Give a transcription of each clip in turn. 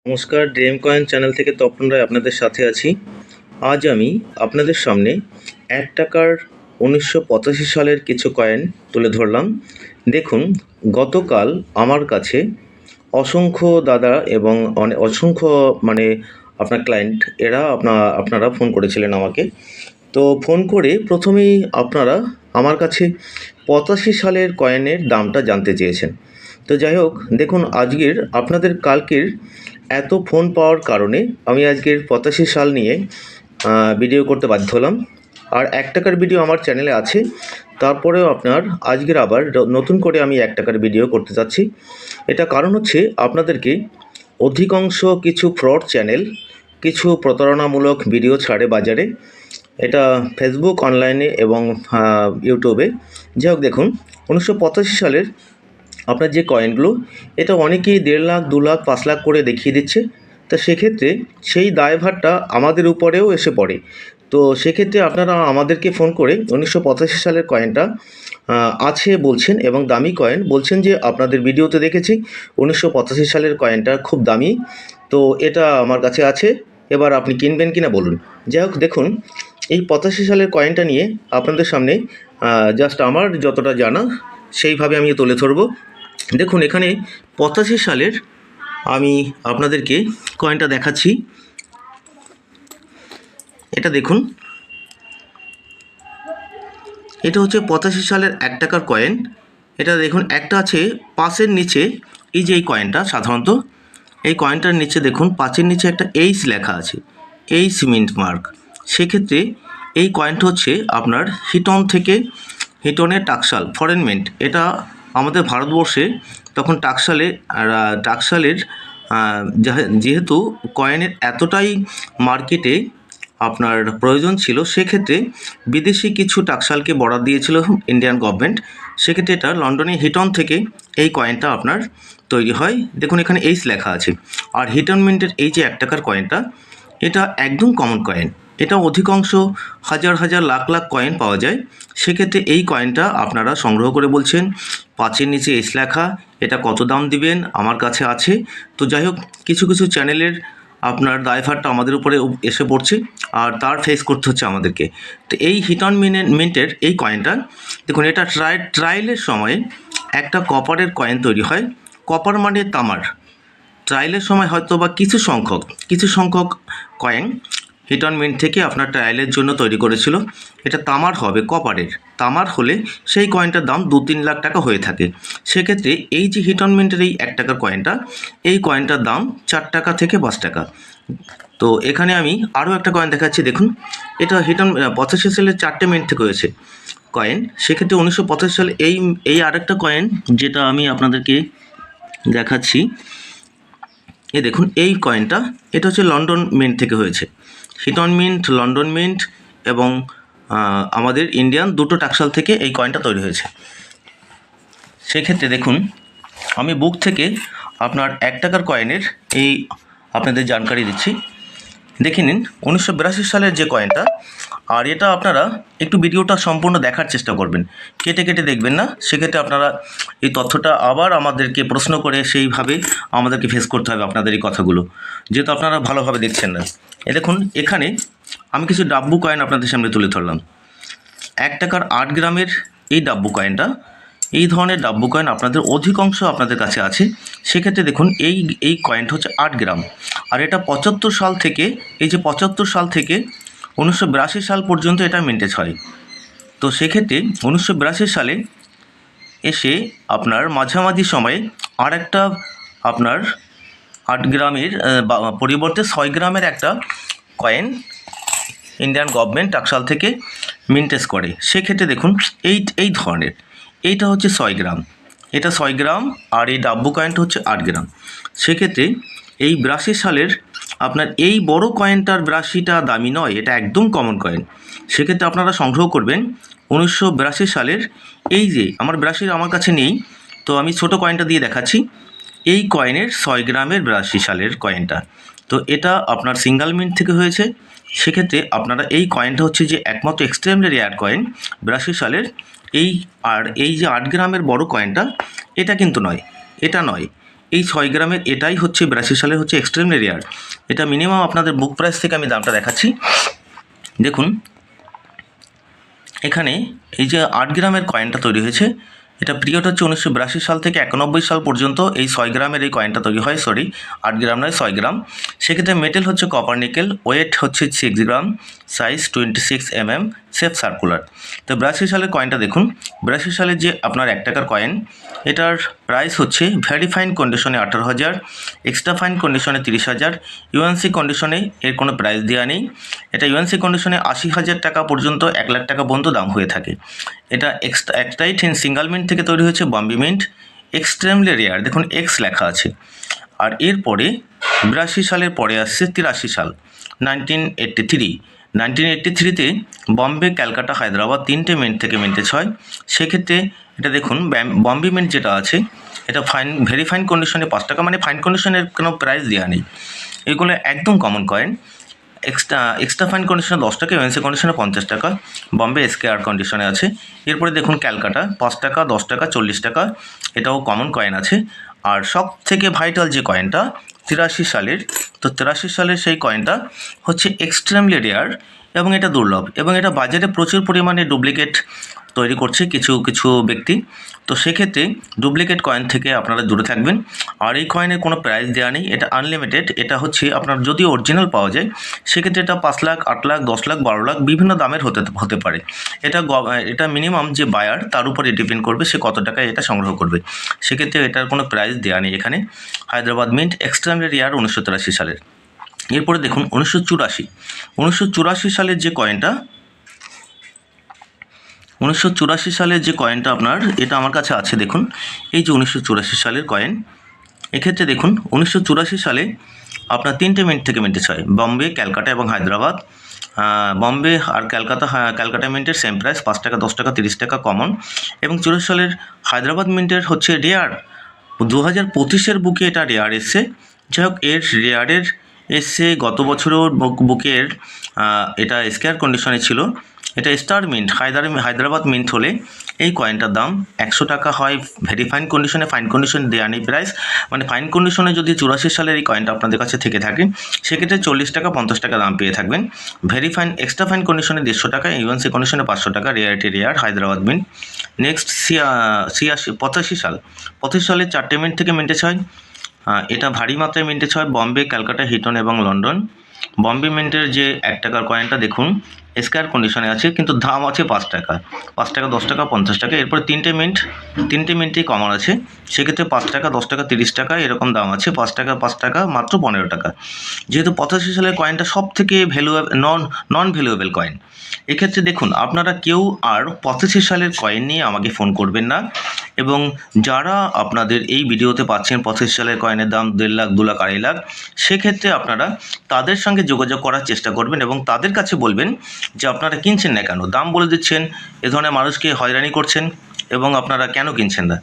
নমস্কার, dream coin channel থেকে তপন রায় আপনাদের সাথে আছি। আজ আমি আপনাদের সামনে ১ টাকার ১৯৮৫ সালের কিছু কয়েন তুলে ধরলাম। দেখুন, গতকাল আমার কাছে অসংখ্য দাদা এবং অসংখ্য আপনার ক্লায়েন্ট এরা আপনারা ফোন করেছিলেন আমাকে। তো ফোন করে প্রথমেই আপনারা আমার কাছে ৮৫ সালের কয়েনের দামটা জানতে চেয়েছেন। তো যাই হোক, দেখুন আজকের আপনাদের কালকের এত ফোন পাওয়ার কারণে আমি আজকের ৮৫ সাল নিয়ে ভিডিও করতে বাধ্য হলাম। আর ১ টাকার ভিডিও আমার চ্যানেলে আছে, তারপরেও আপনার আজকের আবার নতুন করে আমি ১ টাকার ভিডিও করতে চাচ্ছি। এটা কারণ হচ্ছে আপনাদেরকে অধিকাংশ কিছু ফ্রড চ্যানেল কিছু প্রতারণামূলক ভিডিও ছাড়ে বাজারে, এটা ফেসবুক, অনলাইনে এবং ইউটিউবে। যাই হোক, দেখুন ১৯৮৫ সালের আপনার যে কয়েনগুলো, এটা অনেকেই ১.৫ লাখ, ২ লাখ, ৫ লাখ করে দেখিয়ে দিচ্ছে। তা সেক্ষেত্রে সেই দায়ভারটা আমাদের উপরেও এসে পড়ে। তো সেক্ষেত্রে আপনারা আমাদেরকে ফোন করে ১৯৮৫ সালের কয়েনটা আছে বলছেন এবং দামি কয়েন বলছেন, যে আপনাদের ভিডিওতে দেখেছি ১৯৮৫ সালের কয়েনটা খুব দামি, তো এটা আমার কাছে আছে, এবার আপনি কিনবেন কি না বলুন। যাই হোক, দেখুন এই ৮৫ সালের কয়েনটা নিয়ে আপনাদের সামনে জাস্ট আমার যতটা জানা সেইভাবে আমি তুলে ধরবো। দেখুন, এখানে ৮৫ সালের আমি আপনাদেরকে কয়েনটা দেখাচ্ছি। এটা দেখুন, এটা হচ্ছে ৮৫ সালের ১ টাকার কয়েন। এটা দেখুন, একটা আছে পাঁচের নিচে, এই যে এই কয়েনটা সাধারণত এই কয়েনটার নিচে দেখুন পাঁচের নিচে একটা এইচ লেখা আছে, এইচ মিন্ট মার্ক। সেক্ষেত্রে এই কয়েনটা হচ্ছে আপনার হিটনের টাকশাল ফরেন মিন্ট। এটা আমাদের ভারতবর্ষে তখন টাকশালের যেহেতু কয়েনের এতটাই মার্কেটে আপনার প্রয়োজন ছিল, সেক্ষেত্রে বিদেশি কিছু টাকশালকে বরাদ দিয়েছিল ইন্ডিয়ান গভর্নমেন্ট। সেক্ষেত্রে এটা লন্ডনের হিটন থেকে এই কয়েনটা আপনার তৈরি হয়। দেখুন, এখানে এইচ লেখা আছে। আর হিটন মিন্টের এই যে ১ টাকার কয়েনটা, এটা একদম কমন কয়েন। এটা অধিকাংশ হাজার হাজার লাখ লাখ কয়েন পাওয়া যায়। সেক্ষেত্রে এই কয়েনটা আপনারা সংগ্রহ করে বলছেন পাঁচের নিচে এইচ লেখা, এটা কত দাম দিবেন, আমার কাছে আছে। তো যাই হোক, কিছু কিছু চ্যানেলের আপনার দায়ভারটা আমাদের উপরে এসে পড়ছে, আর তার ফেস করতে হচ্ছে আমাদেরকে। তো এই হিটন মিন্টের এই কয়েনটা দেখুন, এটা ট্রায়ালের সময় একটা কপারের কয়েন তৈরি হয়। কপার মানে তামার। ট্রায়ালের সময় হয়তো বা কিছু সংখ্যক কয়েন হিটন মিন্ট থেকে আপনার ট্রায়ালের জন্য তৈরি করেছিল। এটা তামার হবে, কপারের। তামার হলে সেই কয়েনটার দাম ২-৩ লাখ টাকা হয়ে থাকে। সেক্ষেত্রে এই যে হিটন মিন্টের এই ১ টাকার কয়েনটা, এই কয়েনটার দাম ৪ টাকা থেকে ৫ টাকা। তো এখানে আমি আরও একটা কয়েন দেখাচ্ছি। দেখুন, এটা হিটন ৮৫ সালের ৪টে মিন্ট থেকে হয়েছে কয়েন। সেক্ষেত্রে ১৯৮৫ সালে এই আরেকটা কয়েন যেটা আমি আপনাদেরকে দেখাচ্ছি, দেখুন এই কয়েনটা, এটা হচ্ছে লন্ডন মিন্ট থেকে হয়েছে। হিটন মিন্ট, লন্ডন মিন্ট এবং আমাদের ইন্ডিয়ান দুটো টাকশাল থেকে এই কয়েনটা তৈরি হয়েছে। সেক্ষেত্রে দেখুন, আমি বুক থেকে আপনার ১ টাকার কয়েনের এই আপনাদের জানকারি দিচ্ছি। দেখে নিন ১৯৮২ সালের যে কয়েনটা, আর এটা আপনারা একটু ভিডিওটা সম্পূর্ণ দেখার চেষ্টা করবেন, কেটে কেটে দেখবেন না। সেক্ষেত্রে আপনারা এই তথ্যটা আবার আমাদেরকে প্রশ্ন করে সেইভাবে আমাদেরকে ফেস করতে হবে আপনাদের এই কথাগুলো, যেহেতু আপনারা ভালোভাবে দেখছেন না। দেখুন, এখানে আমি কিছু ডাব্বু কয়েন আপনাদের সামনে তুলে ধরলাম। ১ টাকার ৮ গ্রামের এই ডাব্বু কয়েনটা, এই ধরনের ডাব্বু কয়েন আপনাদের অধিকাংশ আপনাদের কাছে আছে। সেক্ষেত্রে দেখুন, এই কয়েনটা হচ্ছে ৮ গ্রাম, আর এটা ৭৫ সাল থেকে, এই যে ৭৫ সাল থেকে ১৯৮২ সাল পর্যন্ত এটা মেনটেজ হয়। তো সেক্ষেত্রে ১৯৮২ সালে এসে আপনার মাঝামাঝি সময়ে আর একটা আপনার ৮ গ্রামের পরিবর্তে ৬ গ্রামের একটা কয়েন ইন্ডিয়ান গভর্নমেন্ট টাকশাল থেকে মিন্টেজ করে। সেক্ষেত্রে দেখুন, এই ধরনের এইটা হচ্ছে ৬ গ্রাম, এটা ৬ গ্রাম, আর এই ডাব্বু কয়েনটা হচ্ছে ৮ গ্রাম। সেক্ষেত্রে এই ৮২ সালের আপনার এই বড় কয়েনটার ৮২টা দামি নয়, এটা একদম কমন কয়েন। সেক্ষেত্রে আপনারা সংগ্রহ করবেন ১৯৮২ সালের এই যে আমার ৮২ আমার কাছে নেই, তো আমি ছোট কয়েনটা দিয়ে দেখাচ্ছি। এই কয়েনের ৬ গ্রামের ৮২ সালের কয়েনটা, তো এটা আপনার সিঙ্গেল মিন্ট থেকে হয়েছে। সেক্ষেত্রে আপনারা এই কয়েনটা হচ্ছে যে একমাত্র এক্সট্রিমলি রেয়ার কয়েন ৮২ সালের। এই যে ৮ গ্রামের বড় কয়েনটা, এটা কিন্তু নয়, এটা নয়, এই 6 গ্রামের এটাই হচ্ছে 82 সালের হচ্ছে এক্সট্রিমলি রেয়ার। এটা মিনিমাম আপনাদের বুক প্রাইস থেকে আমি দামটা দেখাচ্ছি। দেখুন এখানে এই যে 8 গ্রামের কয়েনটা তৈরি হয়েছে, এটা পিরিয়ড হচ্ছে 1982 সাল থেকে 91 সাল পর্যন্ত এই 6 গ্রামের এই কয়েনটা তৈরি হয়। 8 গ্রাম নয় 6 গ্রাম। সেক্ষেত্রে মেটেল হচ্ছে কপার নিকেল, ওয়েট হচ্ছে 6 গ্রাম, সাইজ 26 mm, শেপ সার্কুলার। তো 82 সালের কয়েনটা দেখুন। 82 সালের যে আপনার 1 টাকার কয়েন, এটার প্রাইস হচ্ছে ভেরি ফাইন কন্ডিশনে 18,000, এক্সট্রা ফাইন কন্ডিশনে 30,000, ইউএনসি কন্ডিশনে এর কোনো প্রাইস দেওয়া নেই। এটা ইউএনসি কন্ডিশনে 80,000 টাকা পর্যন্ত 1 লাখ টাকা পর্যন্ত দাম হয়ে থাকে। এটা একটাই সিঙ্গেল মিন্ট থেকে তৈরি হয়েছে, বম্বে মিন্ট, এক্সট্রিমলি রেয়ার। দেখুন এক্স লেখা আছে। আর এরপরে 82 সালের পরে আসছে 83 সাল, 1983তে বম্বে, ক্যালকাটা, হায়দ্রাবাদ 3টে মিন্ট থেকে মিন্টেজ হয়। সেক্ষেত্রে এটা দেখুন বম্বে মিন্ট যেটা আছে এটা ভেরি ফাইন কন্ডিশনে 5 টাকা, মানে ফাইন কন্ডিশনের কোনো প্রাইস দেওয়া নেই। এগুলো একদম কমন কয়েন। এক্সট্রা ফাইন কন্ডিশনে 10 টাকা, ইউএনসি কন্ডিশনে 50 টাকা, বম্বে এসকেআর কন্ডিশনে আছে। এরপরে দেখুন ক্যালকাটা 5 টাকা, 10 টাকা, 40 টাকা, এটাও কমন কয়েন আছে। আর সব থেকে ভাইটাল যে কয়েনটা 83 সালের, তো 83 সালের সেই কয়েনটা হচ্ছে এক্সট্রিমলি রেয়ার এবং এটা দুর্লভ, এবং এটা বাজারে প্রচুর পরিমাণে ডুপ্লিকেট তৈরি করছে কিছু কিছু ব্যক্তি। তো সেক্ষেত্রে ডুপ্লিকেট কয়েন থেকে আপনারা দূরে থাকবেন। আর এই কয়েনের কোনো প্রাইস দেওয়া নেই, এটা আনলিমিটেড। এটা হচ্ছে আপনার যদি অরিজিনাল পাওয়া যায় সেক্ষেত্রে এটা 5 লাখ, 8 লাখ, 10 লাখ, 12 লাখ বিভিন্ন দামের হতে পারে। এটা মিনিমাম যে বায়ার তার উপরে ডিপেন্ড করবে সে কত টাকায় এটা সংগ্রহ করবে। সেক্ষেত্রে এটার কোনো প্রাইস দেওয়া নেই এখানে। হায়দ্রাবাদ মিন্ট এক্সট্রিমলি রেয়ার 1983 সালের। এরপরে দেখুন 1984 সালের যে কয়েনটা, 1984 সালের যে কয়েনটা আপনার, এটা আমার কাছে আছে। দেখুন এই যে 1984 সালের কয়েন। এক্ষেত্রে দেখুন 1984 সালে আপনার 3টে মিন্ট থেকে মিন্টেজ হয়, বম্বে, ক্যালকাটা এবং হায়দ্রাবাদ। বম্বে আর ক্যালকাটা মিন্টের সেম প্রাইস, 5 টাকা, 10 টাকা, 30 টাকা কমন। এবং 84 সালের হায়দ্রাবাদ মিন্টের হচ্ছে রেয়ার, 2025-এর বুকে এটা রেয়ার এসছে। যাই হোক, এর রেয়ারের এসছে গত বছরও বুকের, এটা স্কেয়ার কন্ডিশনে ছিল। এটা স্টার মিন্ট হায়দ্রাবাদ মিন্ট হলে এই কয়েনটার দাম 100 টাকা হয় ভেরি ফাইন কন্ডিশনে। ফাইন কন্ডিশনে দেওয়া নেই প্রাইস, মানে ফাইন কন্ডিশনে যদি 84 সালের এই কয়েনটা আপনাদের কাছে থেকে থাকে সেক্ষেত্রে 40 টাকা, 50 টাকা দাম পেয়ে থাকবেন। ভেরি ফাইন এক্সট্রা ফাইন কন্ডিশনে 150 টাকা, ইউএনসি কন্ডিশনে 500 টাকা, rarity rare Hyderabad mint. Next 85 সাল, 85 সালে 4টে মিন্ট থেকে মিন্টেজ হয়। এটা ভারী মাত্রায় মিন্টেজ হয়, বম্বে, ক্যালকাটা, হিটন এবং লন্ডন। বম্বে মিন্টের যে 1 টাকার কয়েনটা দেখুন স্কয়ার কন্ডিশনে আছে, কিন্তু দাম আছে 5 টাকা, 5 টাকা, 10 টাকা, 50 টাকা। এরপরে 3টে মিন্টই কমন আছে, সেক্ষেত্রে 5 টাকা, 10 টাকা, 30 টাকা এরকম দাম আছে। 5 টাকা মাত্র 15 টাকা। যেহেতু 85 সালের কয়েনটা সব থেকে নন ভ্যালুয়েবল কয়েন, এক্ষেত্রে দেখুন আপনারা কেউ আর 85 সালের কয়েন নিয়ে আমাকে ফোন করবেন না। এবং যারা আপনাদের এই ভিডিওতে পাচ্ছেন 85 সালের কয়েনের দাম 1.5 লাখ, 2 লাখ, 2.5 লাখ, সেক্ষেত্রে আপনারা তাদের সঙ্গে যোগাযোগ করার চেষ্টা করবেন এবং তাদের কাছে বলবেন যে আপনারা কিনছেন না কেন, দাম বলে দিচ্ছেন, এ ধরনের মানুষকে হয়রানি করছেন এবং আপনারা কেন কিনছেন না।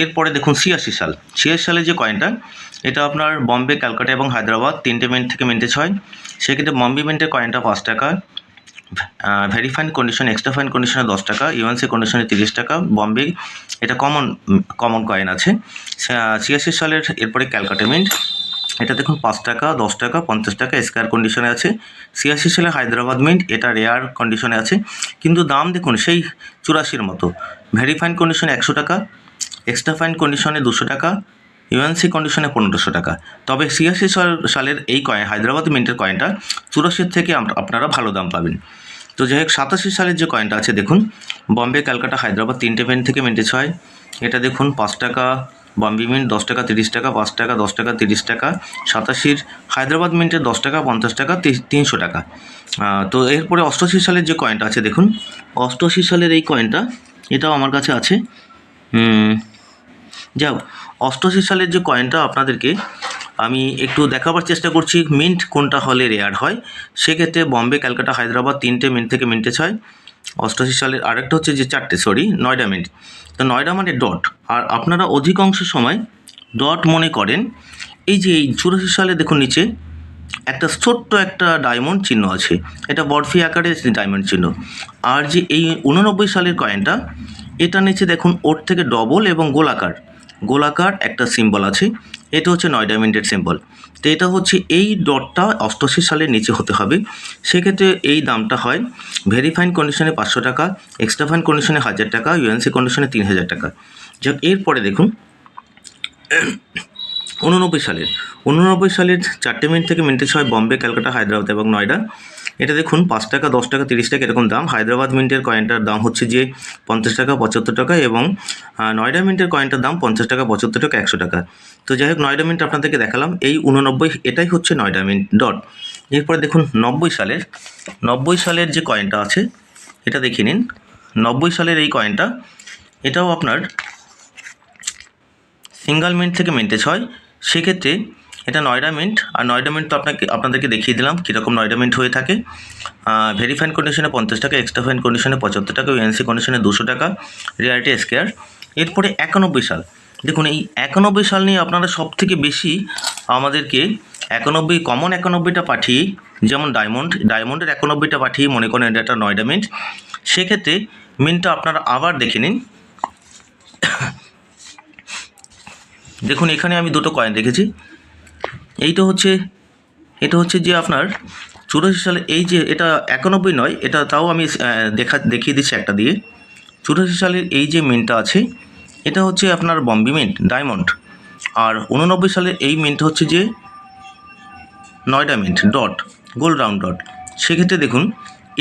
এরপরে দেখুন 86 সালে যে কয়েনটা, এটা আপনার বম্বে, ক্যালকাটা এবং হায়দ্রাবাদ 3টে মিন্ট থেকে মিন্টেজ হয়। সেক্ষেত্রে বম্বে মিন্টের কয়েনটা 5 টাকা, very fine condition, extra fine কন্ডিশনে 10 টাকা, ইউএনসি কন্ডিশনে 30 টাকা, বম্বে এটা কমন কয়েন আছে। 86 সালের এরপরে ক্যালকাটা মিন্ট, এটা দেখুন 5 টাকা, 10 টাকা, 50 টাকা স্কয়ার কন্ডিশনে আছে। 86 সালে হায়দ্রাবাদ মিন্ট, এটা রেয়ার কন্ডিশনে আছে, কিন্তু দাম দেখুন সেই 84-র মতো। ভেরি ফাইন কন্ডিশনে 100 টাকা, এক্সট্রা ফাইন কন্ডিশনে 200 টাকা, ইউএনসি কন্ডিশনে 1500 টাকা। তবে 86 সালের এই কয়েন হায়দ্রাবাদ মিন্টের কয়েনটা 84 থেকে আপনারা ভালো দাম পাবেন। তো যাই হোক 87 সালের যে কয়েনটা আছে দেখুন, বম্বে, ক্যালকাটা, হায়দ্রাবাদ 3টে মিন্ট থেকে মিন্টেজ হয়। এটা দেখুন 5 টাকা বম্বে মিন্ট, 10 টাকা, 30 টাকা, 5 টাকা, 10 টাকা, 30 টাকা। 87 হায়দ্রাবাদ মিন্টের 10 টাকা, 50 টাকা, 300 টাকা। তো এরপরে 88 সালের যে কয়েনটা আছে দেখুন, 88 সালের এই কয়েনটা, এটাও আমার কাছে আছে। যাও 88 সালের যে কয়েনটা আপনাদেরকে আমি একটু দেখাবার চেষ্টা করছি মিন্ট কোনটা হলে রেয়ার হয়। সেক্ষেত্রে বম্বে, ক্যালকাটা, হায়দ্রাবাদ 3টে মিন্ট থেকে মিন্টেজ হয়। 88 সালের আরেকটা হচ্ছে যে 4টে, নয়ডা মিন্ট। তো নয়ডা মানে ডট, আর আপনারা অধিকাংশ সময় ডট মনে করেন এই যে এই 84 সালে দেখুন নিচে একটা ছোট্ট একটা ডায়মন্ড চিহ্ন আছে, এটা বরফি আকারে ডায়মন্ড চিহ্ন। আর যে এই 89 সালের কয়েনটা, এটা নিচে দেখুন ওর থেকে ডবল এবং গোলাকার গোলাকার একটা সিম্বল আছে, এটা হচ্ছে নয়ডা মিন্টের সিম্বল। তো এটা হচ্ছে এই ডটটা 88 সালের নিচে হতে হবে, সেক্ষেত্রে এই দামটা হয় ভেরিফাইন কন্ডিশনে 500 টাকা, এক্সট্রা ফাইন কন্ডিশনে 1000 টাকা, ইউএনসি কন্ডিশনে 3000 টাকা। যাক, এরপরে দেখুন 89 সালের 4টে মিনিট থেকে মিন্টেজ হয় বম্বে, ক্যালকাটা, হায়দ্রাবাদ এবং নয়ডা। এটা দেখুন 5 টাকা, 10 টাকা, 30 টাকা এরকম দাম। হায়দ্রাবাদ মিন্টের কয়েনটার দাম হচ্ছে যে 50 টাকা, 75 টাকা এবং নয়ডা মিন্টের কয়েনটার দাম 50 টাকা, 75 টাকা, 100 টাকা। তো যাই হোক, নয়ডা মিন্ট আপনাদেরকে দেখালাম। এই 89 এটাই হচ্ছে নয়ডা মিন্ট ডট। এরপরে দেখুন 90 সালের যে কয়েনটা আছে এটা দেখে নিন। 90 সালের এই কয়েনটা, এটাও আপনার সিঙ্গেল মিন্ট থেকে মিন্টেজ হয়, সেক্ষেত্রে এটা নয়ডা মিন্ট। আর নয়ডা মিন্ট তো আপনাদেরকে দেখিয়ে দিলাম কীরকম নয়ডা মিন্ট হয়ে থাকে। ভেরিফাইন কন্ডিশনে 50 টাকা, এক্সট্রা ফাইন কন্ডিশনে 75 টাকা, ইউএনসি কন্ডিশনে 200 টাকা, রিয়ালিটি স্কোয়ার। এরপরে 91 সাল, দেখুন এই 91 সাল নিয়ে আপনারা সব থেকে বেশি আমাদেরকে 91 কমন 91টা পাঠিয়ে, যেমন ডায়মন্ডের 91টা পাঠিয়ে মনে করেন এটা নয়ডা মিন্ট, সেক্ষেত্রে মিন্টটা আপনারা আবার দেখে নিন। দেখুন এখানে আমি দুটো কয়েন রেখেছি। এটা হচ্ছে যে আপনার 84 সালে, এই যে এটা 91 নয়, এটা তাও আমি দেখিয়ে দিচ্ছি একটা দিয়ে। 84 সালের এই যে মিন্টটা আছে এটা হচ্ছে আপনার বম্বে মিন্ট ডায়মন্ড, আর 89 সালের এই মিন্ট হচ্ছে যে Noida mint dot, gold round dot. সেক্ষেত্রে দেখুন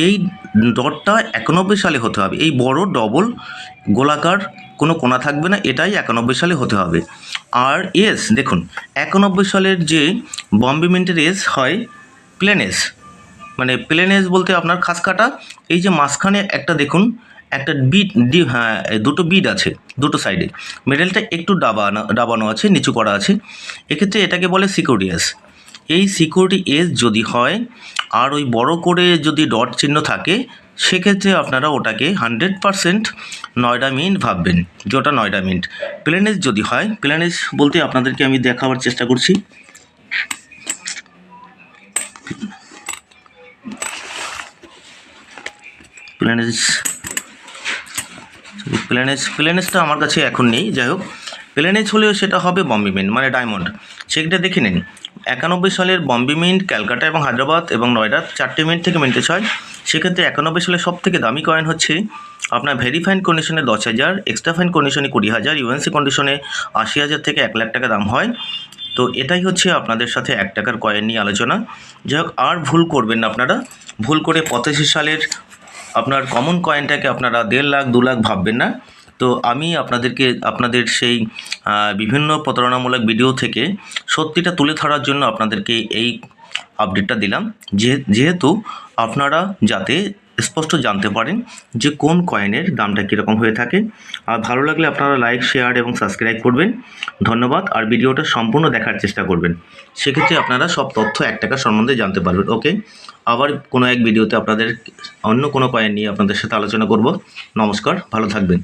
এই ডটটা 91 সালে হতে হবে, এই বড় ডবল গোলাকার কোনো কোণা থাকবে না, এটাই 91 সালে হতে হবে। আর এস দেখুন 91 সালের যে বম্বে মিন্টের এস হয় প্লেন এস, মানে প্লেন এস বলতে আপনার খাস কাটা, এই যে মাঝখানে একটা দেখুন একটা হ্যাঁ দুটো বিড আছে দুটো সাইডে, মিডলটা একটু ডাবানো আছে, নিচু করা আছে, এক্ষেত্রে এটাকে বলে সিকিউরিটি এস। এই সিকিউরিটি এস যদি হয় আর ওই বড় করে যদি ডট চিহ্ন থাকে, সেক্ষেত্রে আপনারা ওটাকে 100% নয়ডা মিন্ট ভাববেন, যে ওটা নয়ডা মিন্ট। প্লেন এস যদি হয়, প্লেন এস বলতে আপনাদেরকে আমি দেখাবার চেষ্টা করছি। প্লেন এসটা আমার কাছে এখন নেই, যাই হোক প্লেন এস হলেও সেটা হবে বম্বে মিন্ট মানে ডায়মন্ড, সেটা দেখে নিন। 91 সালের বম্বে মিন্ট, ক্যালকাটা এবং হায়দ্রাবাদ এবং নয়ডা 4টে মিন্ট থেকে মিন্টেজ হয়, সেক্ষেত্রে 91 সালের সব থেকে দামি কয়েন হচ্ছে আপনার ভেরিফাইন কন্ডিশনে 10,000, এক্সট্রা ফাইন কন্ডিশনে 20,000, ইউএনসি কন্ডিশনে 80,000 থেকে 1 লাখ টাকা দাম হয়। তো এটাই হচ্ছে আপনাদের সাথে 1 টাকার কয়েন নিয়ে আলোচনা। যাই হোক, আর ভুল করবেন না আপনারা, ভুল করে 85 সালের আপনার কমন কয়েনটাকে আপনারা 1.5 লাখ 2 লাখ ভাববেন না। তো আমি আপনাদের সেই বিভিন্ন প্রতারণামূলক ভিডিও থেকে সত্যিটা তুলে ধরার জন্য আপনাদেরকে এই আপডেটটা দিলাম, যেহেতু আপনারা যাতে স্পষ্ট জানতে পারেন যে কোন কয়েনের দামটা কীরকম হয়ে থাকে। আর ভালো লাগলে আপনারা লাইক, শেয়ার এবং সাবস্ক্রাইব করবেন। ধন্যবাদ। আর ভিডিওটা সম্পূর্ণ দেখার চেষ্টা করবেন, সেক্ষেত্রে আপনারা সব তথ্য 1 টাকা সম্বন্ধে জানতে পারবেন। ওকে, আবার কোনো এক ভিডিওতে আপনাদের অন্য কোনো কয়েন নিয়ে আপনাদের সাথে আলোচনা করব। নমস্কার, ভালো থাকবেন।